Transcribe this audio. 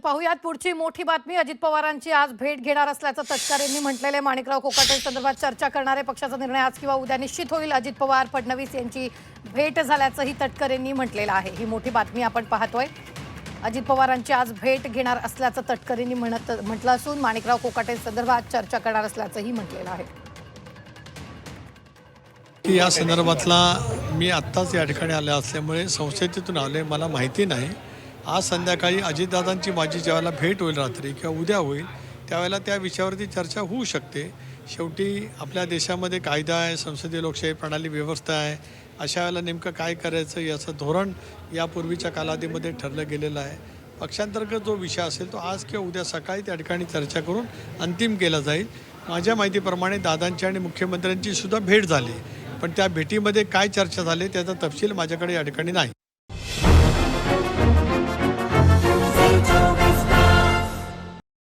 पाहुयात पुढची मोठी बातमी। अजित पवारांची आज भेट घेणार असल्याचं तटकरेंनी म्हटलेले माणिकराव कोकाटे संदर्भात चर्चा करणारे पक्षाचा निर्णय आज किंवा उद्या निश्चित होईल। अजित पवार फडणवीस यांची भेट झाल्याचंही तटकरेंनी म्हटलेलं आहे। ही मोठी बातमी आपण पाहतोय। अजित पवारांची आज भेट घेणार असल्याचं तटकरेंनी म्हटलं असून माणिकराव कोकाटे संदर्भात चर्चा करणार असल्याचंही म्हटलेलं आहे। या संदर्भातला मी आत्ताच या ठिकाणी आले असल्यामुळे संसदेतून आले, मला माहिती नाही। आज संध्याकाळी अजितदादांची माझी ज्यावेळेला भेट होईल रात्री किंवा उद्या होईल त्यावेळेला त्या विषयावरती चर्चा होऊ शकते। शेवटी आपल्या देशामध्ये कायदा आहे, संसदीय लोकशाही प्रणाली व्यवस्था आहे। अशा वेळेला नेमकं काय करायचं याचं धोरण यापूर्वीच्या कालावधीमध्ये ठरलं गेलेलं आहे। पक्षांतर्गत जो विषय असेल तो आज किंवा उद्या सकाळी त्या ठिकाणी चर्चा करून अंतिम केला जाईल। माझ्या माहितीप्रमाणे दादांची आणि मुख्यमंत्र्यांची सुद्धा भेट झाली, पण त्या भेटीमध्ये काय चर्चा झाली त्याचा तपशील माझ्याकडे या ठिकाणी नाही।